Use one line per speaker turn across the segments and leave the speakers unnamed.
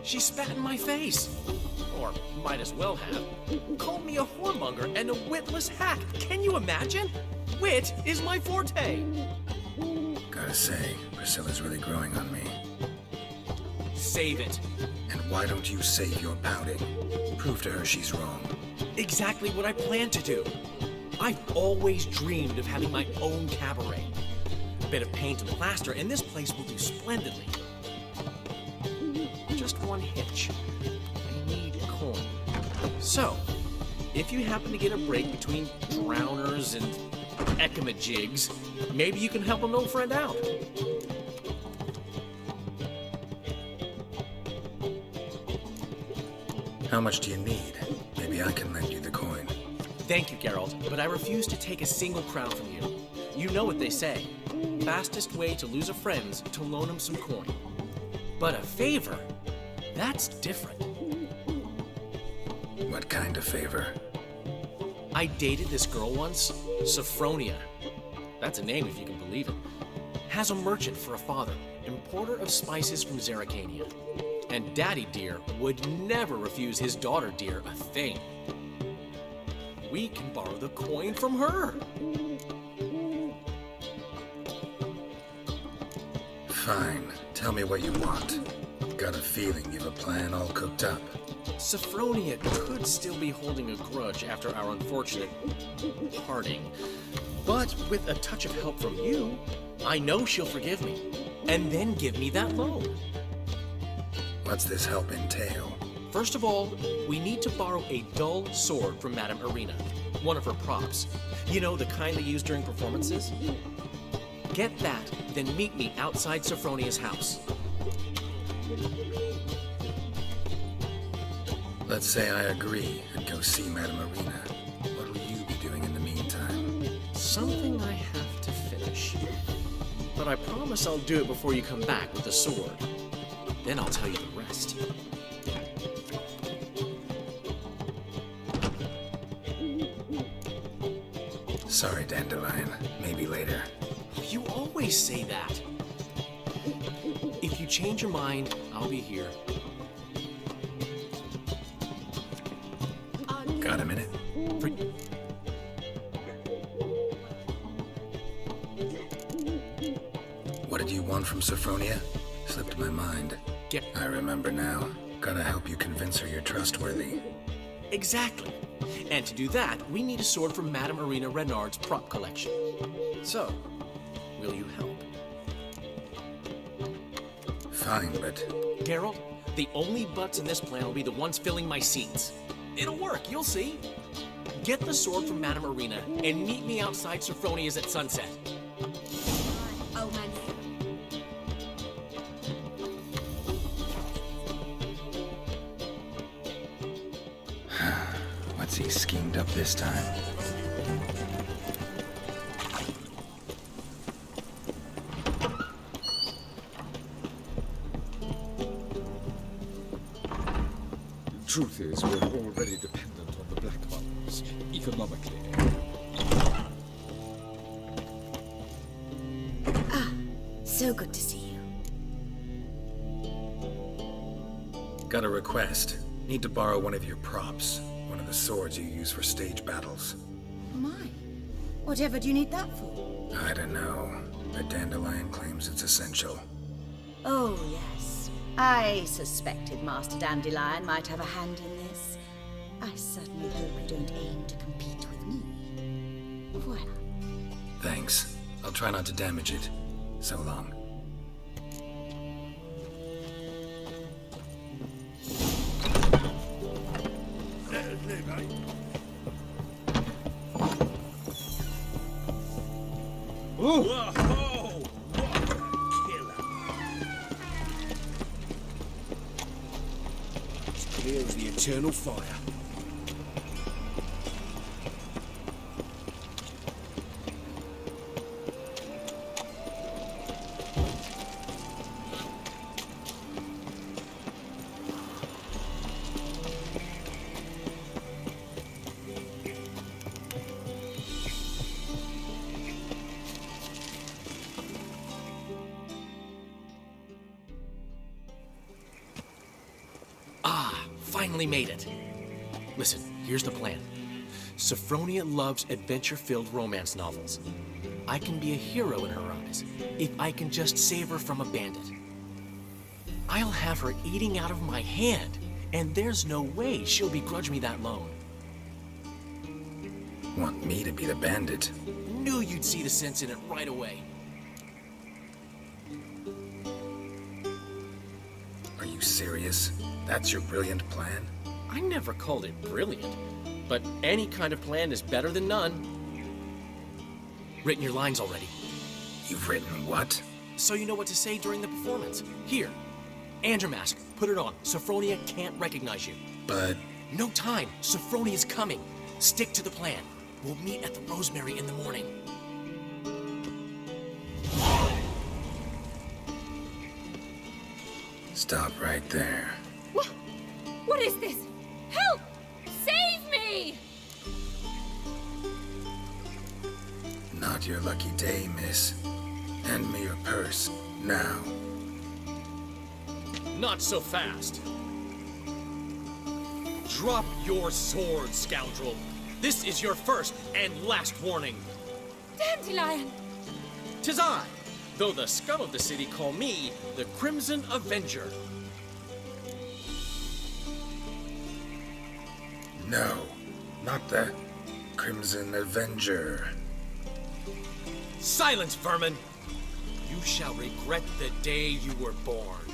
She spat in my face. Or might as well have. Called me a whoremonger and a witless hack. Can you imagine? Wit is my forte.
Gotta say, Priscilla's really growing on me.
Save it.
And why don't you save your pouting? Prove to her she's wrong.
Exactly what I plan to do. I've always dreamed of having my own cabaret. A bit of paint and plaster, and this place will do splendidly. Just one hitch. I need coin. So, if you happen to get a break between drowners and ecamajigs, maybe you can help an old friend out.
How much do you need? Maybe I can lend you the coin.
Thank you, Geralt, but I refuse to take a single crown from you. You know what they say. Fastest way to lose a friend's to loan him some coin. But a favor? That's different.
What kind of favor?
I dated this girl once, Sophronia. That's a name if you can believe it. Has a merchant for a father, importer of spices from Zerrikania. And Daddy Dear would never refuse his daughter Dear a thing. We can borrow the coin from her.
Fine. Tell me what you want. Got a feeling you've a plan all cooked up.
Sophronia could still be holding a grudge after our unfortunate parting. But with a touch of help from you, I know she'll forgive me. And then give me that loan.
What's this help entail?
First of all, we need to borrow a dull sword from Madame Irina, one of her props. You know, the kind they use during performances? Get that, then meet me outside Sophronia's house.
Let's say I agree and go see Madame Irina. What will you be doing in the meantime?
Something I have to finish. But I promise I'll do it before you come back with the sword. Then I'll tell you the rest.
Sorry, Dandelion. Maybe later.
You always say that. If you change your mind, I'll be here.
Got a minute? What did you want from Sophronia? Slipped my mind. I remember now. Gotta help you convince her you're trustworthy.
Exactly. And to do that, we need a sword from Madame Irina Renard's prop collection. So, will you help?
Fine, but...
Geralt, the only butts in this plan will be the ones filling my scenes. It'll work, you'll see. Get the sword from Madame Irina and meet me outside Sophronia's at sunset.
Oh, man.
What's he schemed up this time?
Truth is, we're already dependent on the Black Ones, economically.
Ah, so good to see you.
Got a request. Need to borrow one of your props. One of the swords you use for stage battles.
My, whatever do you need that for?
I don't know. But Dandelion claims it's essential.
Oh, yes. I suspected Master Dandelion might have a hand in this. I certainly hope you don't aim to compete with me. Voila.
Thanks. I'll try not to damage it. So long.
Whoa! What a killer! As clear as the eternal fire.
finally made it. Listen, here's the plan. Sophronia loves adventure-filled romance novels. I can be a hero in her eyes if I can just save her from a bandit. I'll have her eating out of my hand, and there's no way she'll begrudge me that loan.
Want me to be the bandit?
Knew you'd see the sense in it right away.
Are you serious? That's your brilliant plan?
I never called it brilliant, but any kind of plan is better than none. Written your lines already,
You've written what?
so you know what to say during the performance. Here, and your mask. Put it on. Sophronia can't recognize you.
But
No time. Sophronia's coming. Stick to the plan. We'll meet at the Rosemary in the morning.
stop right there.
What is this? Help! Save me!
Not your lucky day, miss. Hand me your purse, now.
Not so fast. Drop your sword, scoundrel. This is your first and last warning.
Dandelion!
'Tis I, though the scum of the city call me the Crimson Avenger.
No, not the Crimson Avenger.
Silence, vermin! You shall regret the day you were born.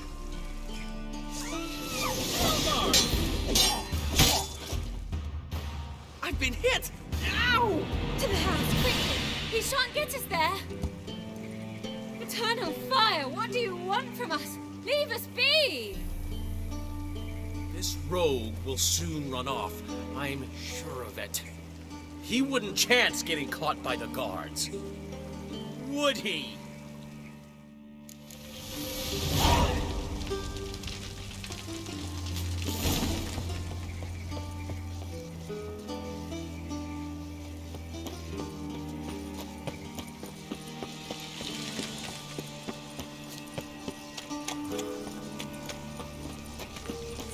I've been hit! Ow!
To the house, quickly! He shan't get us there! Eternal fire, what do you want from us? Leave us be!
This rogue will soon run off. I'm sure of it. He wouldn't chance getting caught by the guards. Would he?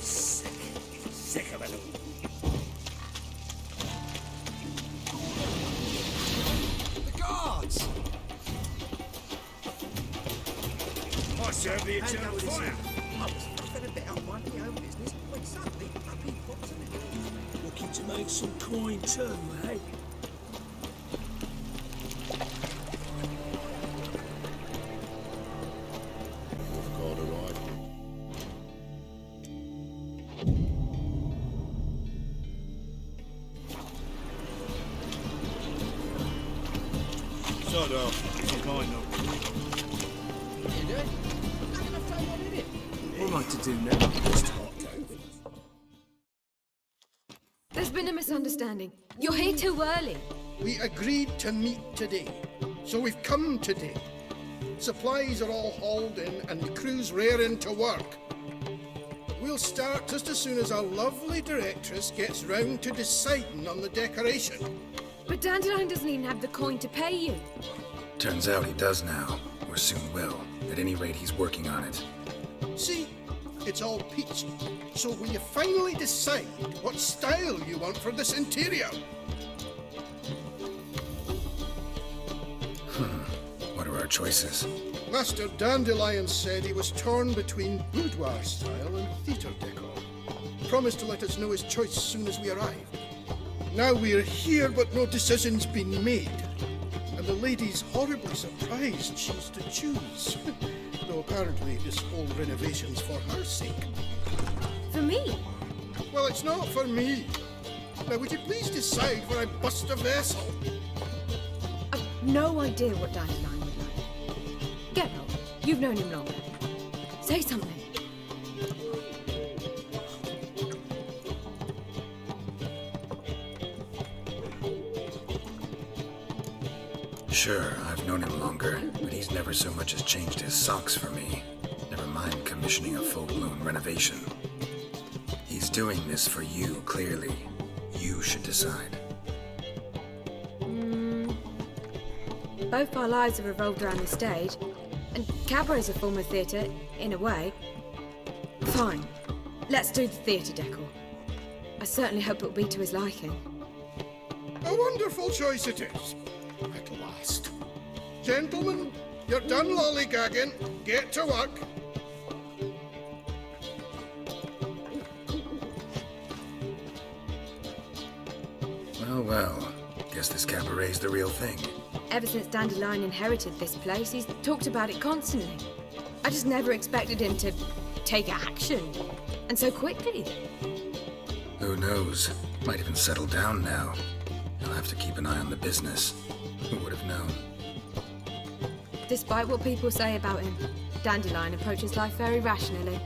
Sick of it all.
The guards!
I serve the eternal fire.
I was nothing a bit up my own business when suddenly up he pops in it.
Looking to make some coin too, eh? You've got a right. Shut up. It's a kind of.
You doing? I'm gonna throw one in it.
What am I to do now? Just talk.
There's been a misunderstanding. You're here too early.
We agreed to meet today, so we've come today. Supplies are all hauled in and the crew's raring to work. We'll start just as soon as our lovely directress gets round to deciding on the decoration.
But Dandelion doesn't even have the coin to pay you.
Turns out he does now, or soon will. At any rate, he's working on it.
See, it's all peachy. So will you finally decide what style you want for this interior?
What are our choices?
Master Dandelion said he was torn between boudoir style and theatre decor. Promised to let us know his choice as soon as we arrived. Now we're here, but no decision's been made. And the lady's horribly surprised she's to choose. Though apparently this whole renovation's for her sake.
For me?
Well, it's not for me. Now, would you please decide where I bust a vessel?
I've no idea what Dandelion would like. Get up. You've known him longer. Say something.
Sure, I've known him longer, but he's never so much as changed his socks for me. Never mind commissioning a full-blown renovation. He's doing this for you, clearly. You should decide.
Both our lives have revolved around the stage, and cabaret's a form of theatre, in a way. Fine. Let's do the theatre decor. I certainly hope it'll be to his liking.
A wonderful choice it is. At last. Gentlemen, you're done lollygagging. Get to work.
Well, well. Guess this cabaret's the real thing.
Ever since Dandelion inherited this place, he's talked about it constantly. I just never expected him to take action. And so quickly.
Who knows? Might even settle down now. He'll have to keep an eye on the business. Who would have known?
Despite what people say about him, Dandelion approaches life very rationally.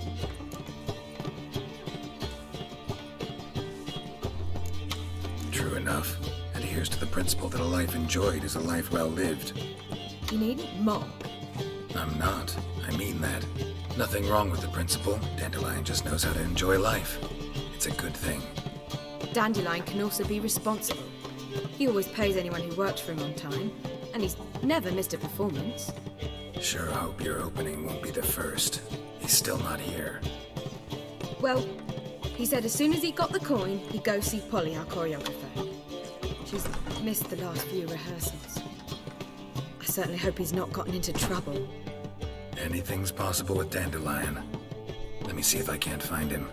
True enough. Adheres to the principle that a life enjoyed is a life well lived.
You needn't mock.
I'm not. I mean that. Nothing wrong with the principle. Dandelion just knows how to enjoy life. It's a good thing.
Dandelion can also be responsible. He always pays anyone who works for him on time, and he's never missed a performance.
Sure hope your opening won't be the first. He's still not here.
Well, he said as soon as he got the coin, he'd go see Polly, our choreographer. She's missed the last few rehearsals. I certainly hope he's not gotten into trouble.
Anything's possible with Dandelion. Let me see if I can't find him.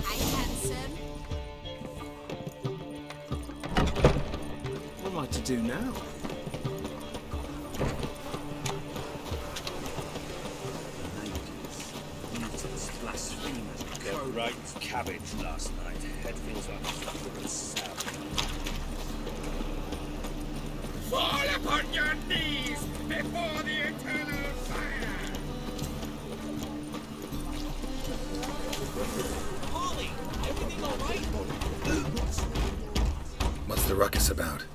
Hi, handsome.
What am I to do now? Mutants, blasphemers, co-wrote cabbage last night. Head feels like fucking sour.
Fall upon your knees before the eternal fire!
Polly, everything all right?
What's the ruckus about?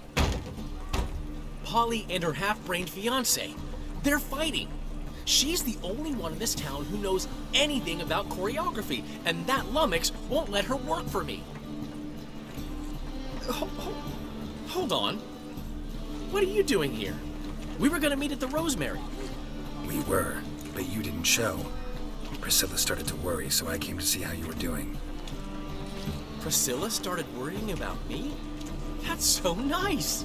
Polly and her half-brained fiancé. They're fighting. She's the only one in this town who knows anything about choreography, and that lummox won't let her work for me. Hold on. What are you doing here? We were gonna meet at the Rosemary.
We were, but you didn't show. Priscilla started to worry, so I came to see how you were doing.
Priscilla started worrying about me? That's so nice.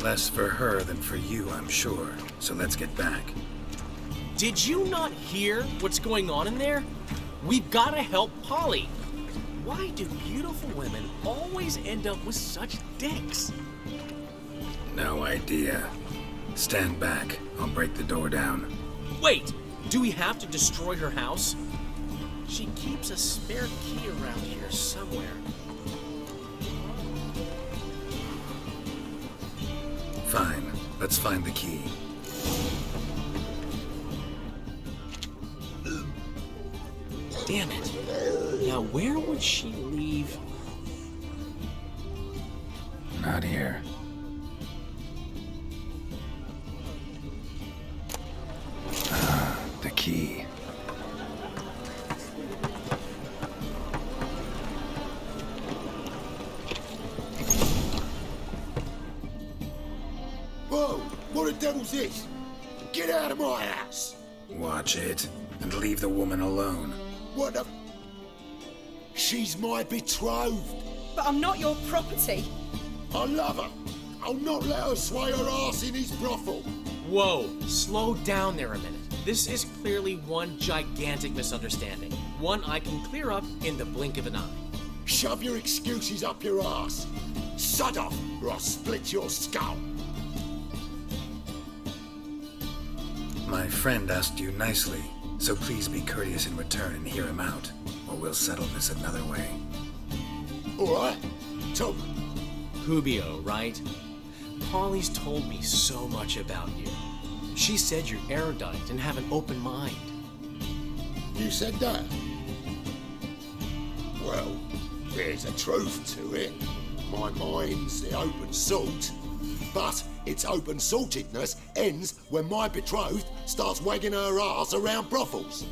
Less for her than for you, I'm sure. So let's get back.
Did you not hear what's going on in there? We've gotta help Polly. Why do beautiful women always end up with such dicks?
No idea. Stand back. I'll break the door down.
Wait, do we have to destroy her house? She keeps a spare key around here somewhere.
Fine. Let's find the key.
Damn it. Now where would she leave?
Not here. The key.
Whoa! What the devil's this? Get out of my house!
Watch it, and leave the woman alone.
What the... She's my betrothed.
But I'm not your property.
I love her. I'll not let her sway her ass in his brothel.
Whoa, slow down there a minute. This is clearly one gigantic misunderstanding. One I can clear up in the blink of an eye.
Shove your excuses up your ass. Sod off, or I'll split your skull.
My friend asked you nicely, so please be courteous in return and hear him out, or we'll settle this another way.
All right, talk.
Hubio, right? Polly's told me so much about you. She said you're erudite and have an open mind.
You said that? Well, there's a truth to it. My mind's the open salt. But its open saltedness ends when my betrothed starts wagging her ass around brothels.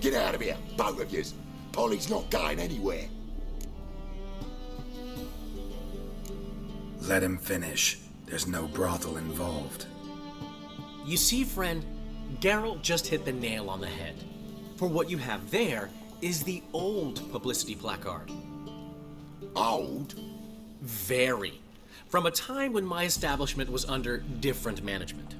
Get out of here, both of yous. Polly's not going anywhere.
Let him finish. There's no brothel involved.
You see, friend, Geralt just hit the nail on the head. For what you have there is the old publicity placard.
Old?
Very. From a time when my establishment was under different management.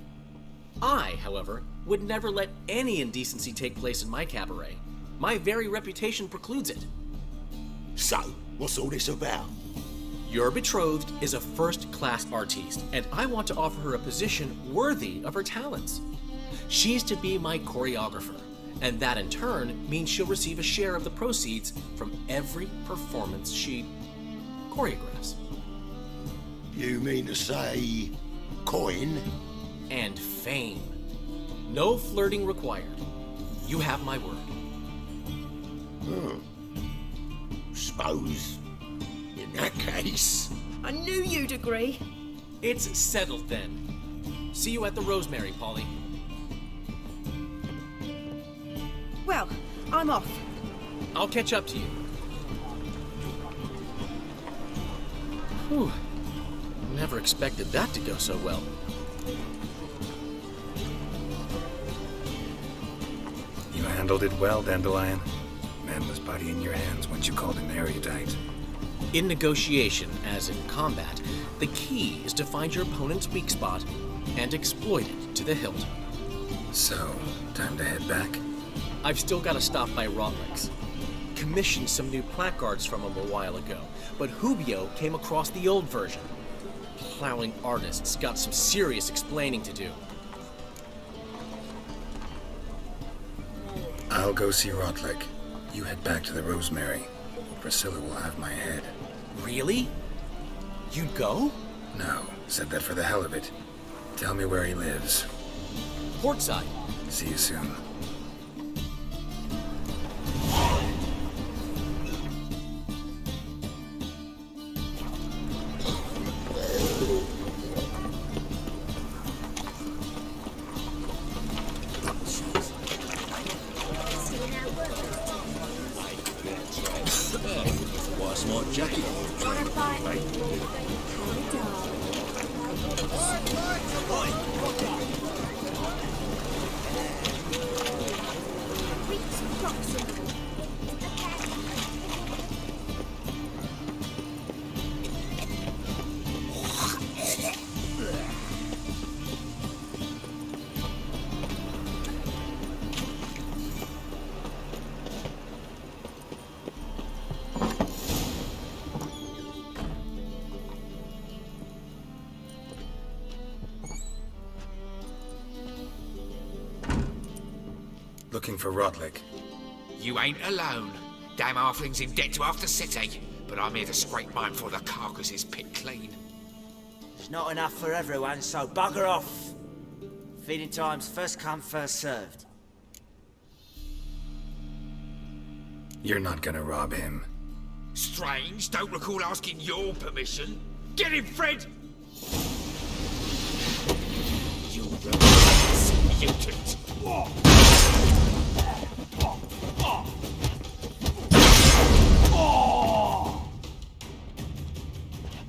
I, however, would never let any indecency take place in my cabaret. My very reputation precludes it.
So, what's all this about?
Your betrothed is a first-class artiste, and I want to offer her a position worthy of her talents. She's to be my choreographer, and that in turn means she'll receive a share of the proceeds from every performance she choreographs.
You mean to say... coin?
And fame. No flirting required. You have my word.
Suppose... in that case...
I knew you'd agree.
It's settled then. See you at the Rosemary, Polly.
Well, I'm off.
I'll catch up to you. Whew. Never expected that to go so well.
You handled it well, Dandelion. Man was body in your hands once you called him erudite.
In negotiation, as in combat, the key is to find your opponent's weak spot and exploit it to the hilt.
So, time to head back?
I've still got to stop by Rotlick's. Commissioned some new placards from him a while ago, but Hubio came across the old version. Plowing artists got some serious explaining to do.
I'll go see Rotlick. You head back to the Rosemary. Priscilla will have my head.
Really? You'd go?
No, said that for the hell of it. Tell me where he lives.
Portside.
See you soon.
What's my jacket?
Looking for Rotlick.
You ain't alone. Damn halfling's in debt to half the city, but I'm here to scrape mine before the carcass is picked clean.
There's not enough for everyone, so bugger off. Feeding time's first come, first served.
You're not gonna rob him.
Strange, don't recall asking your permission. Get him, Fred! You mutant!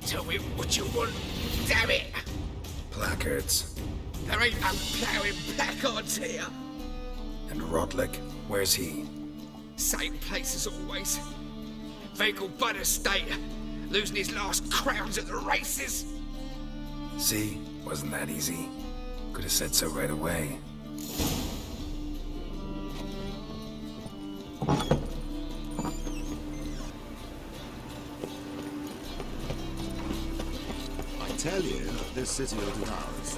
Tell me what you want, damn it!
Placards.
There ain't no ploughing placards here.
And Rotlick, where's he?
Same place as always. Vehicle bud estate, losing his last crowns at the races.
See? Wasn't that easy? Could have said so right away.
I tell you, this city will do ours.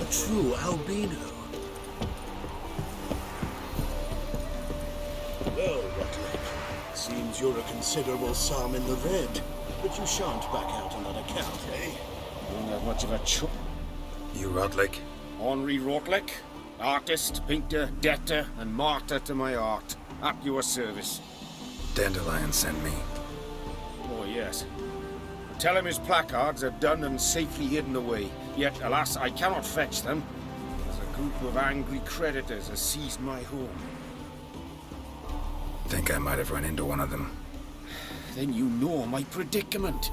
A true albino. Well, Rotlick, seems you're a considerable psalm in the red, but you shan't back out on that account, eh?
You don't have much of a choice.
You Rotlick?
Henri Rotlick, artist, painter, debtor, and martyr to my art. At your service.
Dandelion sent me.
Oh, yes. Tell him his placards are done and safely hidden away. Yet, alas, I cannot fetch them, as a group of angry creditors has seized my home.
Think I might have run into one of them.
Then you know my predicament.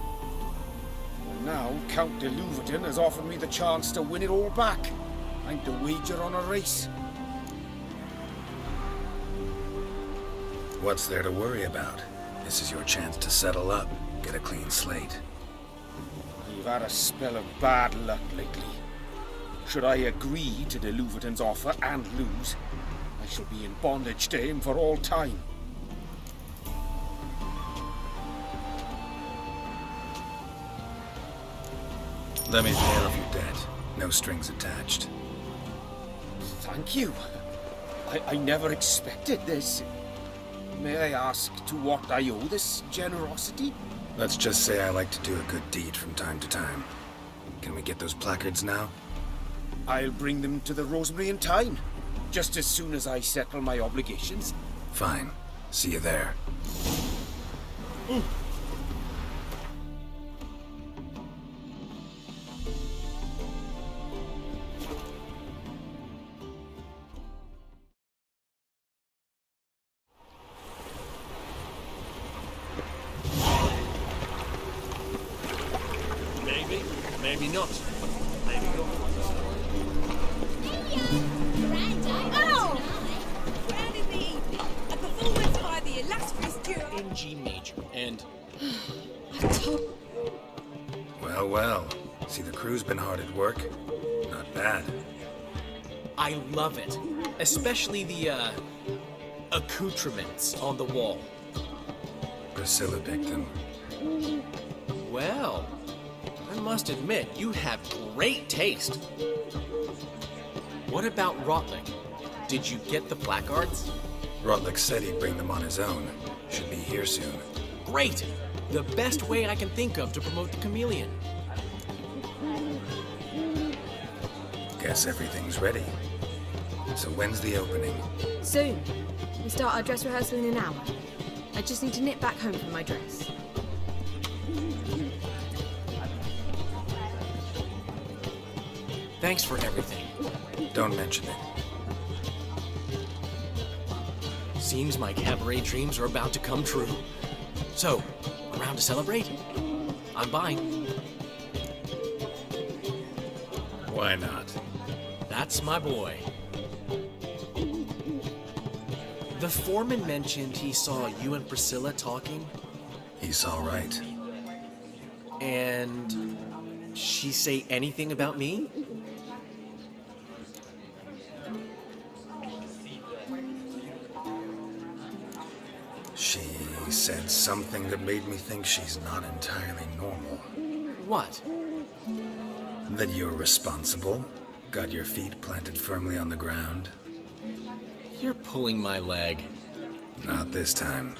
And now, Count de Louverton has offered me the chance to win it all back. I'm to wager on a race.
What's there to worry about? This is your chance to settle up, get a clean slate.
You've had a spell of bad luck lately. Should I agree to de Louverton's offer and lose, I shall be in bondage to him for all time.
Let me pay off your debt. No strings attached.
Thank you. I never expected this. May I ask to what I owe this generosity?
Let's just say I like to do a good deed from time to time. Can we get those placards now?
I'll bring them to the Rosemary in time, just as soon as I settle my obligations.
Fine. See you there.
Maybe, maybe not. Maybe not.
Oh! Round in the evening, a performance by the illustrious duo
In G major, and
Well, well. See, the crew's been hard at work. Not bad.
I love it. Especially the, accoutrements on the wall.
Priscilla picked them.
Well, I must admit, you have great taste. What about Rotlick? Did you get the placards?
Rotlick said he'd bring them on his own. Should be here soon.
Great! The best way I can think of to promote the chameleon.
Guess everything's ready. So when's the opening?
Soon. We start our dress rehearsal in an hour. I just need to nip back home for my dress.
Thanks for everything.
Don't mention it.
Seems my cabaret dreams are about to come true. So, around to celebrate? I'm buying.
Why not?
That's my boy. The foreman mentioned he saw you and Priscilla talking.
He's all right.
And she say anything about me?
She said something that made me think she's not entirely normal.
What?
That you're responsible, got your feet planted firmly on the ground.
You're pulling my leg.
Not this time.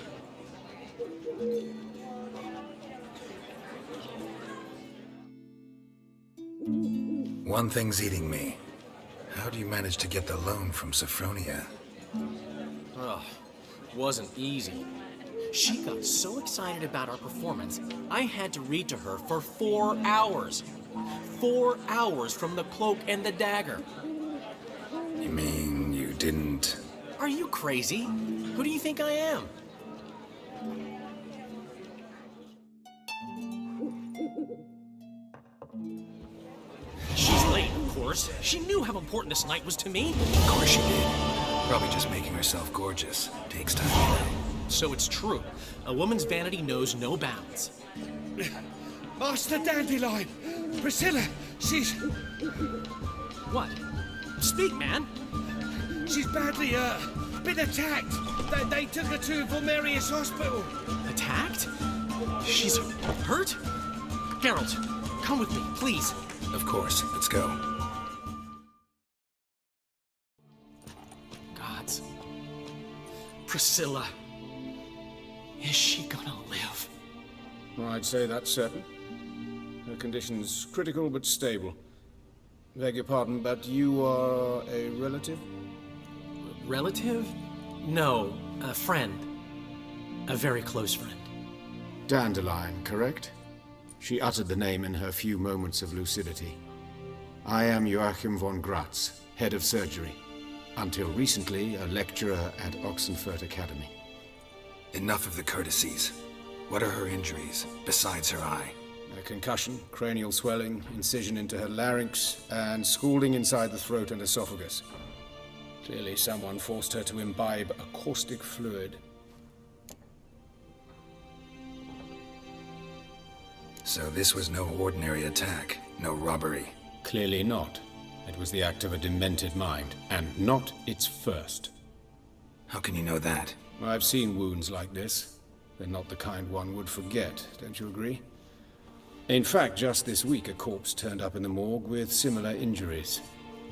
One thing's eating me. How do you manage to get the loan from Sophronia?
Ugh, wasn't easy. She got so excited about our performance, I had to read to her for 4 hours. 4 hours from the Cloak and the Dagger.
You mean you didn't...
Are you crazy? Who do you think I am? She's late, of course. She knew how important this night was to me.
Of course she did. Probably just making herself gorgeous. Takes time, you know.
So it's true. A woman's vanity knows no bounds.
Master Dandelion! Priscilla, she's...
What? Speak, man.
She's badly, been attacked. They took her to Vulmerius Hospital.
Attacked? She's hurt? Geralt, come with me, please.
Of course. Let's go.
Gods. Priscilla. Is she gonna live?
I'd say that's certain. Her condition's critical but stable. Beg your pardon, but you are a relative?
Relative? No, a friend. A very close friend.
Dandelion, correct? She uttered the name in her few moments of lucidity. I am Joachim von Gratz, head of surgery. Until recently, a lecturer at Oxenfurt Academy.
Enough of the courtesies. What are her injuries, besides her eye?
A concussion, cranial swelling, incision into her larynx, and scalding inside the throat and esophagus. Clearly someone forced her to imbibe a caustic fluid.
So this was no ordinary attack, no robbery.
Clearly not. It was the act of a demented mind, and not its first.
How can you know that?
I've seen wounds like this. They're not the kind one would forget, don't you agree? In fact, just this week a corpse turned up in the morgue with similar injuries.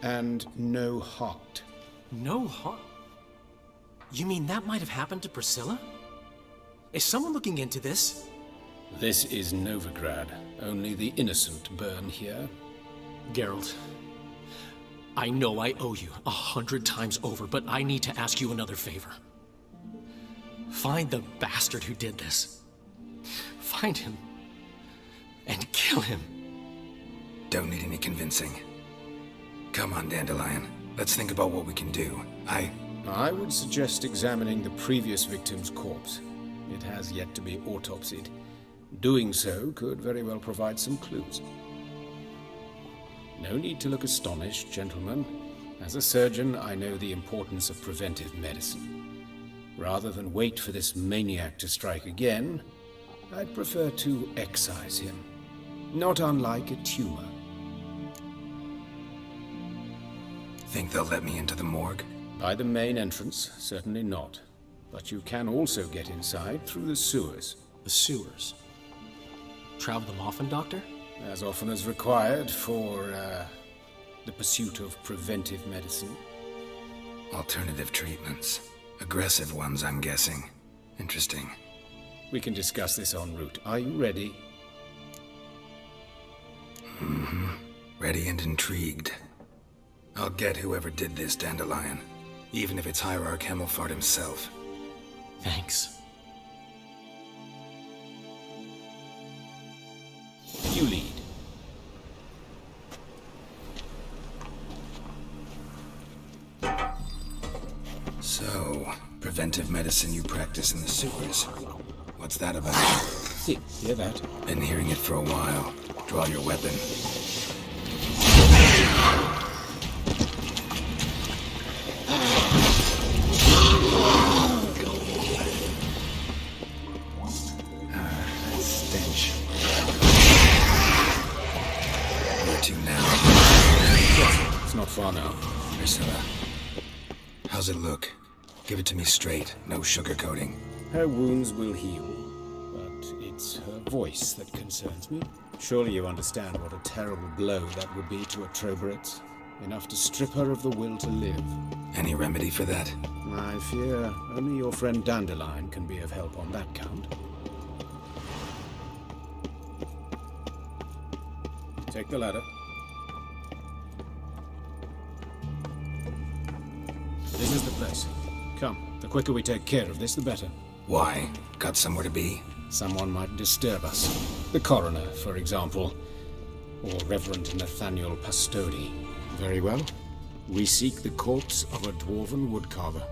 And no heart.
No heart? You mean that might have happened to Priscilla? Is someone looking into this?
This is Novigrad. Only the innocent burn here.
Geralt, I know I owe you 100 times over, but I need to ask you another favor. Find the bastard who did this. Find him. And kill him.
Don't need any convincing. Come on, Dandelion. Let's think about what we can do.
I would suggest examining the previous victim's corpse. It has yet to be autopsied. Doing so could very well provide some clues. No need to look astonished, gentlemen. As a surgeon, I know the importance of preventive medicine. Rather than wait for this maniac to strike again, I'd prefer to excise him. Not unlike a tumor.
Think they'll let me into the morgue?
By the main entrance, certainly not. But you can also get inside through the sewers.
The sewers? Travel them often, Doctor?
As often as required for, the pursuit of preventive medicine.
Alternative treatments. Aggressive ones, I'm guessing. Interesting.
We can discuss this en route. Are you ready?
Mm-hmm. Ready and intrigued. I'll get whoever did this, Dandelion. Even if it's Hierarch Hemmelfart himself.
Thanks.
You lead.
So, preventive medicine you practice in the sewers. What's that about?
See, hear that?
Been hearing it for a while. Draw your weapon. That stench. Where to now?
It's not far now.
Priscilla. How's it look? Give it to me straight, no sugarcoating.
Her wounds will heal, but it's her voice that concerns me. Surely you understand what a terrible blow that would be to a Troberet. Enough to strip her of the will to live.
Any remedy for that?
I fear only your friend Dandelion can be of help on that count. Take the ladder. This is the place. Come, the quicker we take care of this, the better.
Why? Got somewhere to be?
Someone might disturb us. The coroner, for example. Or Reverend Nathaniel Pastodi. Very well. We seek the corpse of a dwarven woodcarver.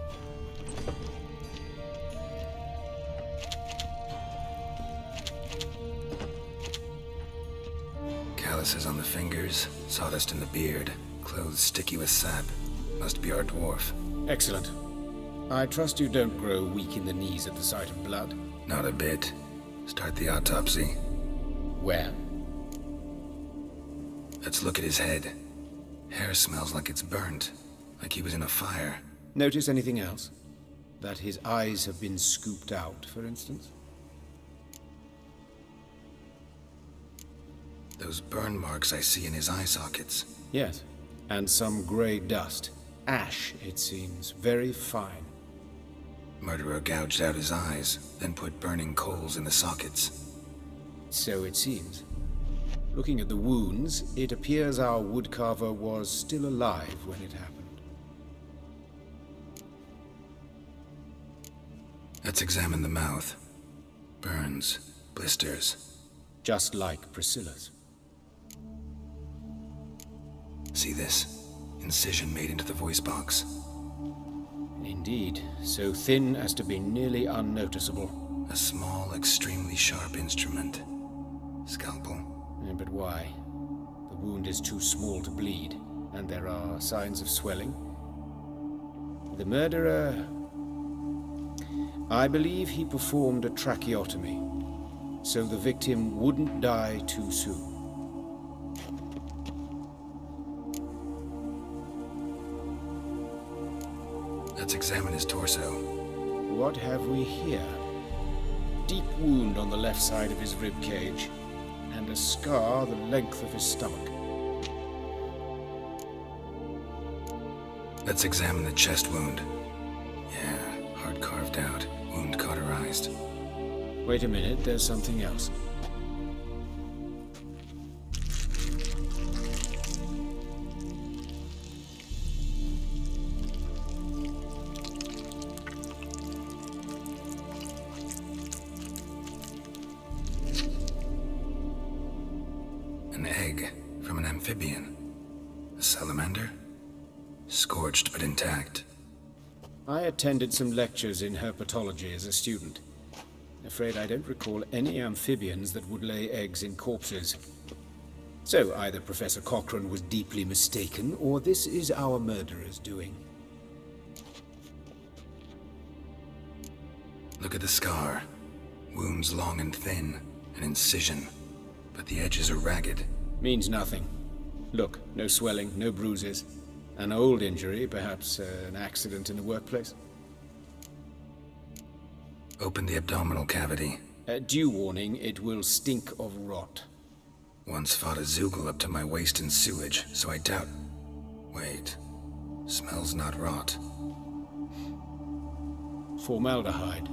Calluses on the fingers, sawdust in the beard, clothes sticky with sap. Must be our dwarf.
Excellent. I trust you don't grow weak in the knees at the sight of blood.
Not a bit. Start the autopsy.
Where?
Let's look at his head. Hair smells like it's burnt, like he was in a fire.
Notice anything else? That his eyes have been scooped out, for instance?
Those burn marks I see in his eye sockets.
Yes, and some grey dust. Ash, it seems. Very fine.
Murderer gouged out his eyes, then put burning coals in the sockets.
So it seems. Looking at the wounds, it appears our woodcarver was still alive when it happened.
Let's examine the mouth. Burns, blisters.
just like Priscilla's.
See this? Incision made into the voice box.
Indeed, so thin as to be nearly unnoticeable.
A small, extremely sharp instrument. Scalpel.
But why? The wound is too small to bleed, and there are signs of swelling. The murderer... I believe he performed a tracheotomy, so the victim wouldn't die too soon.
Let's examine his torso.
What have we here? Deep wound on the left side of his rib cage, and a scar the length of his stomach.
Let's examine the chest wound. Yeah, heart carved out, wound cauterized.
Wait a minute, there's something else.
An egg from an amphibian. A salamander? Scorched but intact.
I attended some lectures in herpetology as a student. Afraid I don't recall any amphibians that would lay eggs in corpses. So either Professor Cochrane was deeply mistaken, or this is our murderer's doing.
Look at the scar. Wounds long and thin. An incision. But the edges are ragged.
Means nothing. Look, no swelling, no bruises. An old injury, perhaps an accident in the workplace.
Open the abdominal cavity.
Due warning, it will stink of rot.
Once fought a Zoogle up to my waist in sewage, so I doubt... Wait. Smells not rot.
Formaldehyde.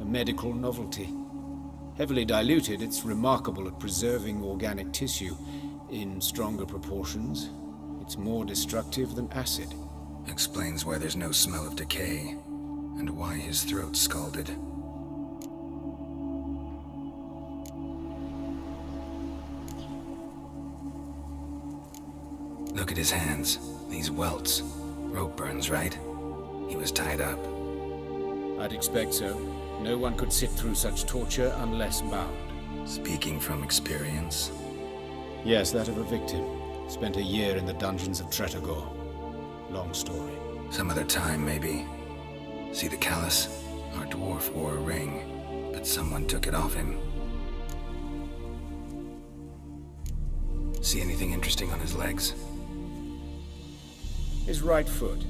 A medical novelty. Heavily diluted, it's remarkable at preserving organic tissue. In stronger proportions, it's more destructive than acid.
Explains why there's no smell of decay, and why his throat's scalded. Look at his hands. These welts. Rope burns, right? He was tied up.
I'd expect so. No one could sit through such torture unless bound.
Speaking from experience?
Yes, that of a victim. Spent a year in the dungeons of Tretogor. Long story.
Some other time, maybe. See the callus? Our dwarf wore a ring, but someone took it off him. See anything interesting on his legs?
His right foot.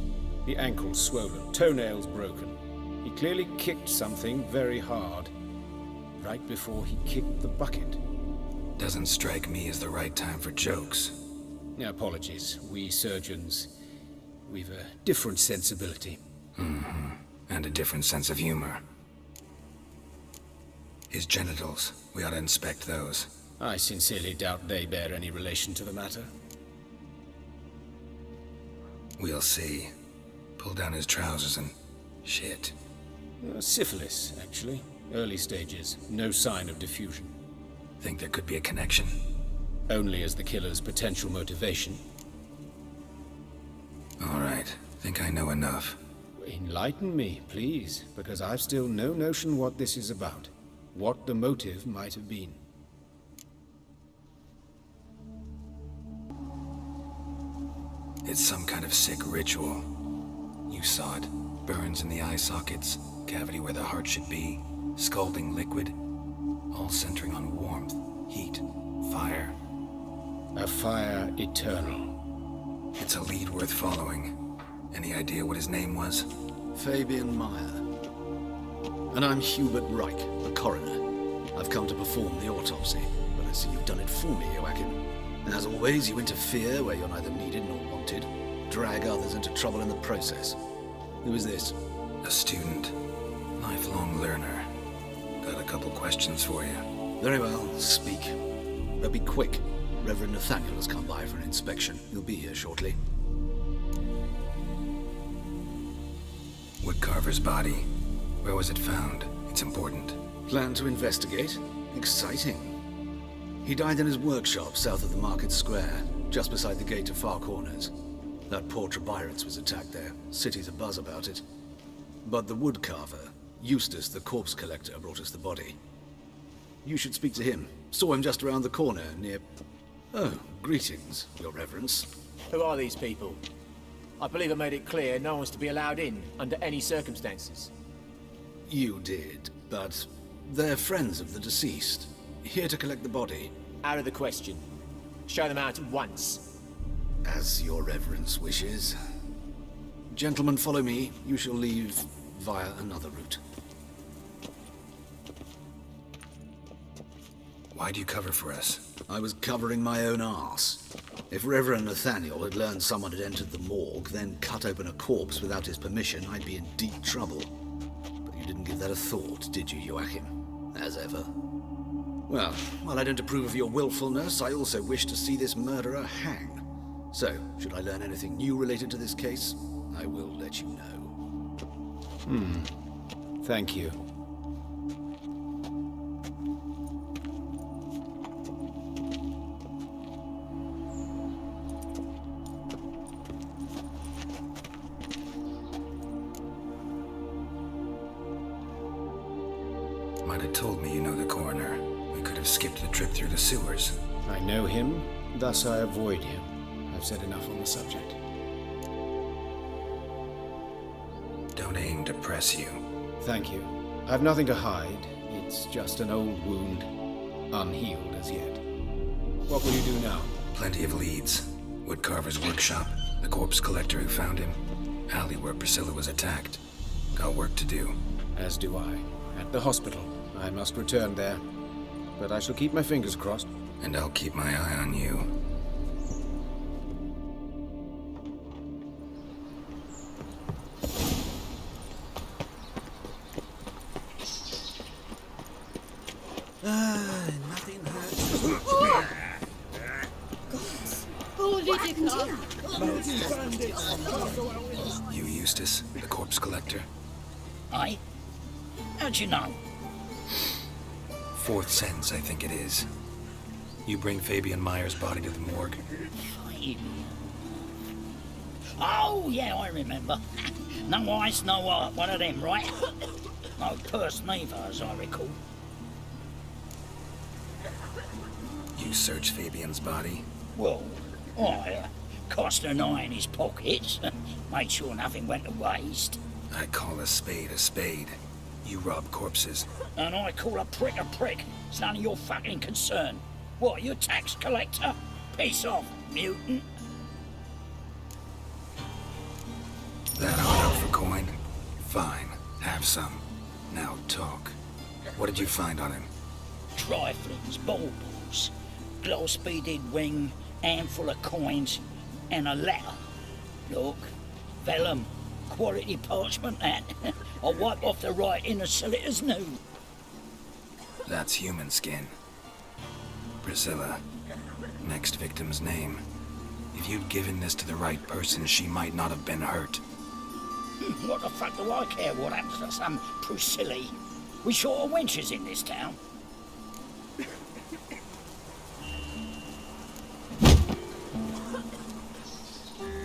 The ankle swollen, toenails broken. He clearly kicked something very hard, right before he kicked the bucket.
Doesn't strike me as the right time for jokes.
Apologies. We surgeons, we've a different sensibility.
Mm-hmm. And a different sense of humor. His genitals, we ought to inspect those.
I sincerely doubt they bear any relation to the matter.
We'll see. Pull down his trousers and... shit.
Syphilis, actually. Early stages. No sign of diffusion.
Think there could be a connection?
Only as the killer's potential motivation.
All right. Think I know enough.
Enlighten me, please, because I've still no notion what this is about. What the motive might have been.
It's some kind of sick ritual. You saw it. Burns in the eye sockets, cavity where the heart should be, scalding liquid, all centering on warmth, heat, fire.
A fire eternal.
It's a lead worth following. Any idea what his name was?
Fabian Meyer. And I'm Hubert Reich, the coroner. I've come to perform the autopsy, but I see you've done it for me, Joachim. And as always, you interfere where you're neither needed nor wanted, drag others into trouble in the process. Who is this?
A student. Lifelong learner. Got a couple questions for you.
Very well, speak. But be quick. Reverend Nathaniel has come by for an inspection. He'll be here shortly.
Woodcarver's body. Where was it found? It's important.
Plan to investigate? Exciting. He died in his workshop south of the market square, just beside the gate to Far Corners. That poor Trebirates was attacked there. City's abuzz about it. But the woodcarver, Eustace the corpse collector, brought us the body. You should speak to him. Saw him just around the corner near... Oh, greetings, Your Reverence.
Who are these people? I believe I made it clear no one's to be allowed in under any circumstances.
You did, but they're friends of the deceased. Here to collect the body.
Out of the question. Show them out at once.
As Your Reverence wishes. Gentlemen, follow me. You shall leave via another route.
Why do you cover for us?
I was covering my own arse. If Reverend Nathaniel had learned someone had entered the morgue, then cut open a corpse without his permission, I'd be in deep trouble. But you didn't give that a thought, did you, Joachim? As ever. Well, while I don't approve of your willfulness, I also wish to see this murderer hang. So, should I learn anything new related to this case, I will let you know.
Thank you.
Might have told me you know the coroner. We could have skipped the trip through the sewers.
I know him, thus I avoid him. I've said enough on the subject.
Don't aim to press you.
Thank you. I've nothing to hide. It's just an old wound, unhealed as yet. What will you do now?
Plenty of leads. Woodcarver's workshop, the corpse collector who found him, alley where Priscilla was attacked. Got work to do.
As do I. At the hospital. I must return there. But I shall keep my fingers crossed.
And I'll keep my eye on you.
Nothing hurts.
You Eustace, the corpse collector?
Aye? How'd you know?
Fourth sense, I think it is. You bring Fabian Meyer's body to the morgue.
Oh, yeah, I remember. No eyes, no heart, one of them, right? No purse neither, as I recall.
You searched Fabian's body?
Well, I cast an eye in his pockets, made sure nothing went to waste.
I call a spade a spade. You rob corpses.
And I call a prick a prick. It's none of your fucking concern. What, you tax collector? Piss off, mutant.
That hard out for coin? Fine, have some. Now talk. What did you find on him?
Triflings, baubles, gloss-beaded ring, handful of coins, and a letter. Look, vellum, quality parchment that. I'll wipe off the writing and sell it as new.
That's human skin. Priscilla. Next victim's name. If you'd given this to the right person, she might not have been hurt.
What the fuck do I care what happens to some Priscilla? We short of wenches in this town.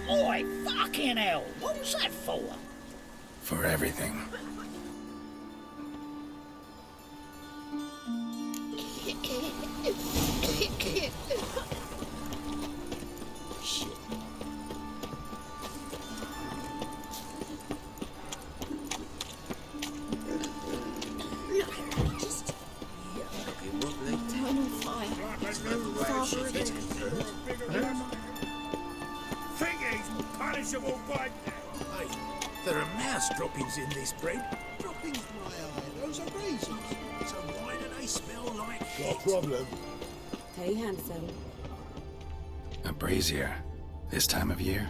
Oi, fucking hell! What was that for?
For everything.
Shit.
Punishable by...
Hey, there are mouse droppings in this bread.
Droppings, my eye. Those are raisins.
So why do they smell like
No problem.
Hey, handsome.
A brazier. This time of year?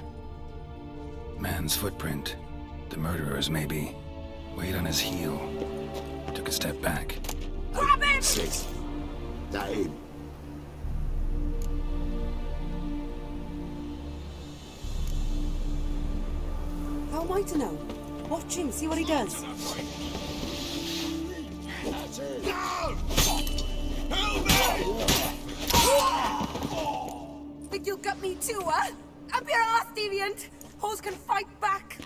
Man's footprint. The murderer's maybe. Weight on his heel. Took a step back.
Grab him!
Sis. That him.
How am I to know? Watch him, see what he does.
No! Help me!
Think you'll get me too, huh? Up your ass, deviant! Hoes can fight back!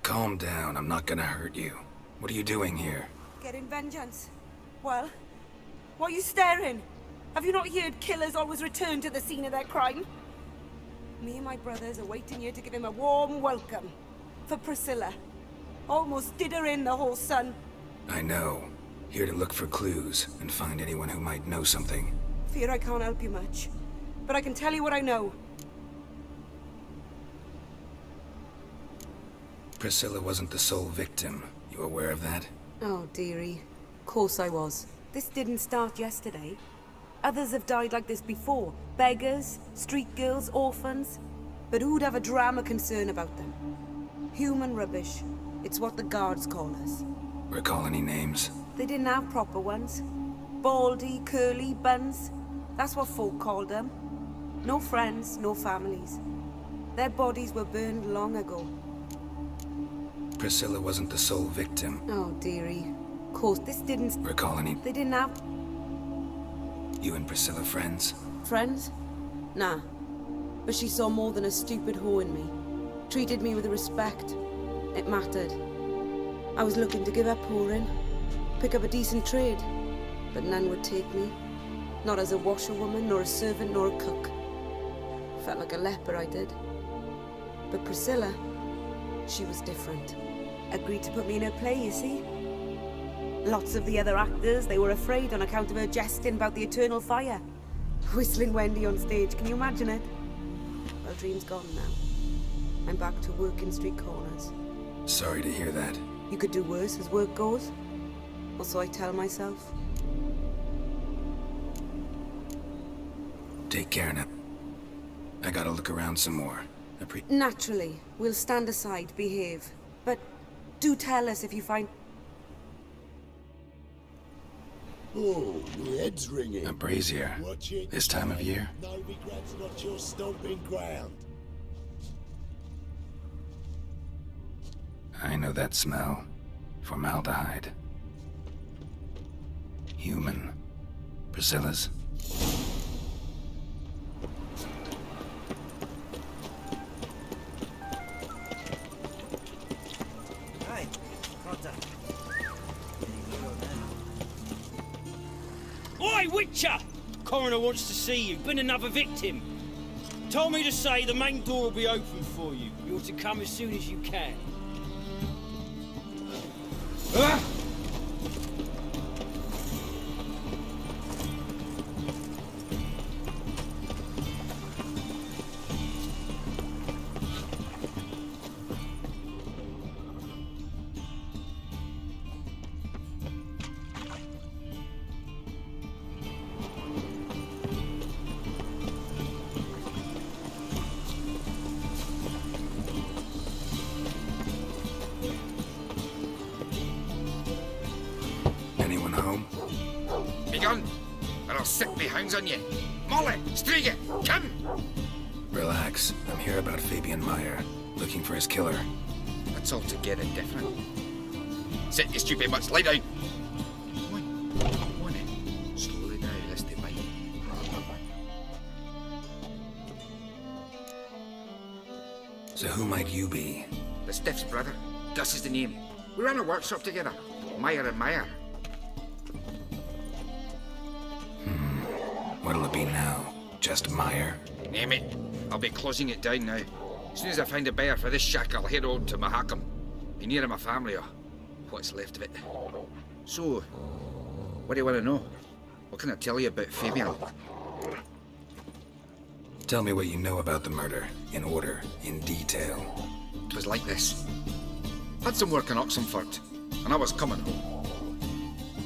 Calm down, I'm not gonna hurt you. What are you doing here?
Getting vengeance. Well, why are you staring? Have you not heard killers always return to the scene of their crime? Me and my brothers are waiting here to give him a warm welcome. For Priscilla. Almost did her in, the whole son.
I know. Here to look for clues and find anyone who might know something.
Fear I can't help you much. But I can tell you what I know.
Priscilla wasn't the sole victim. You aware of that?
Oh, dearie. Course I was. This didn't start yesterday. Others have died like this before. Beggars, street girls, orphans. But who'd have a drama concern about them? Human rubbish. It's what the guards call us.
Recall any names?
They didn't have proper ones. Baldy, curly, buns. That's what folk called them. No friends, no families. Their bodies were burned long ago.
Priscilla wasn't the sole victim.
Oh, dearie. Of course, this didn't...
Recall any...
They didn't have...
You and Priscilla friends?
Friends? Nah. But she saw more than a stupid whore in me. Treated me with respect. It mattered. I was looking to give up whoring. Pick up a decent trade. But none would take me. Not as a washerwoman, nor a servant, nor a cook. Felt like a leper, I did. But Priscilla, she was different. Agreed to put me in her play, you see? Lots of the other actors, they were afraid on account of her jesting about the eternal fire. Whistling Wendy on stage, can you imagine it? Well, dream's gone now. I'm back to working street corners.
Sorry to hear that.
You could do worse as work goes. Or so I tell myself.
Take care now. I gotta look around some more.
Naturally, we'll stand aside, behave. But do tell us if you find...
Oh, my head's ringing.
A brazier. This time of year?
No regrets, not your stomping ground.
I know that smell. Formaldehyde. Human. Priscilla's.
Hey, Crotta.
Oi, Witcher! Coroner wants to see you. Been another victim. Told me to say the main door will be open for you. You're to come as soon as you can.
Anyone home?
Be gone, or I'll set me hounds on you. Molly, Striga, come!
Relax. I'm here about Fabian Meyer. Looking for his killer.
That's altogether different. Sit, you stupid mutts, lie down. Come on in. Slowly now, lest they bite.
So who might you be?
The Stiff's brother. Gus is the name. We ran a workshop together. Meyer and Meyer.
What'll it be now? Just Meyer?
Name it. I'll be closing it down now. As soon as I find a buyer for this shack, I'll head on to Mahakam. Be near my family, or what's left of it. So, what do you want to know? What can I tell you about Fabian?
Tell me what you know about the murder, in order, in detail.
It was like this. Had some work in Oxenford, and I was coming home.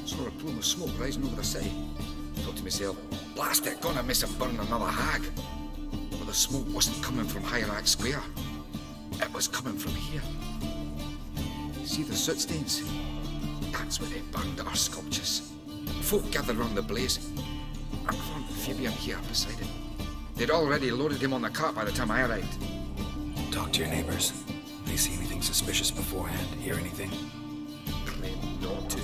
Saw a plume of smoke rising over the city. Thought to myself, blast it, gonna miss and burn another hag. But the smoke wasn't coming from Hierarch Square. It was coming from here. See the soot stains? That's where they burned our sculptures. Folk gathered round the blaze. I found Fabian here beside it. They'd already loaded him on the cart by the time I arrived.
Talk to your neighbors. They see anything suspicious beforehand? Hear anything?
Claimed not to.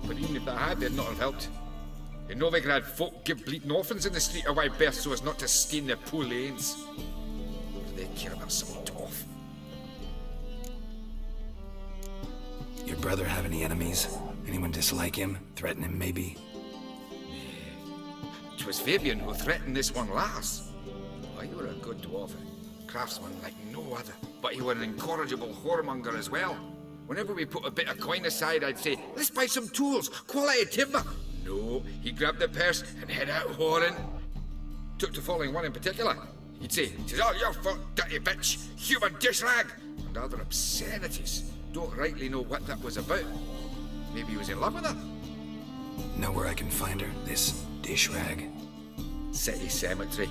But even if they had, they'd not have helped. In Novigrad, folk give bleeding orphans in the street a wide berth so as not to stain their poor lanes. What do they care about some dwarf?
Your brother have any enemies? Anyone dislike him? Threaten him, maybe?
'Twas Fabian who threatened this one last. Oh, you were a good dwarf, a craftsman like no other. But you were an incorrigible whoremonger as well. Whenever we put a bit of coin aside, I'd say, let's buy some tools, quality timber. No, he grabbed the purse and head out whoring. Took to following one in particular. He'd say, "'Tis all your fault, dirty bitch, human dish rag," and other obscenities. Don't rightly know what that was about. Maybe he was in love with her?
Know where I can find her, this dish rag?
City cemetery.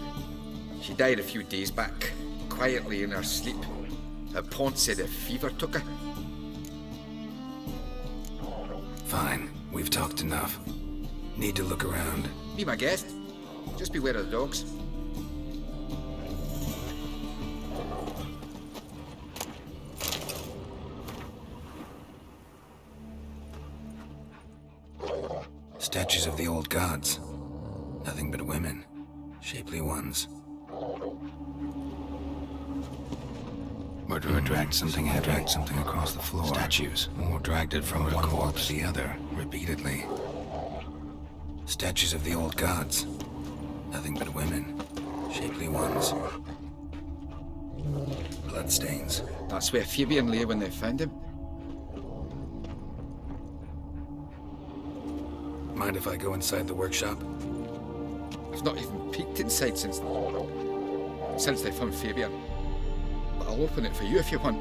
She died a few days back, quietly in her sleep. Her pont said a fever took her.
Fine, we've talked enough. Need to look around.
Be my guest. Just beware of the dogs.
Statues of the old gods. Nothing but women. Shapely ones. Murderer dragged something across the floor. Statues. Or dragged it from one corpse to the other, repeatedly. Statues of the old gods. Nothing but women. Shapely ones. Bloodstains.
That's where Fabian lay when they found him.
Mind if I go inside the workshop?
I've not even peeked inside since they found Fabian. But I'll open it for you if you want.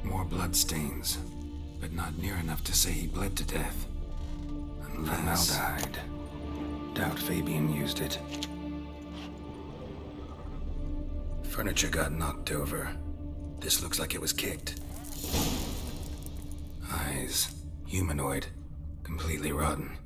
More bloodstains, but not near enough to say he bled to death. Formaldehyde. Doubt Fabian used it. Furniture got knocked over. This looks like it was kicked. Eyes. Humanoid. Completely rotten.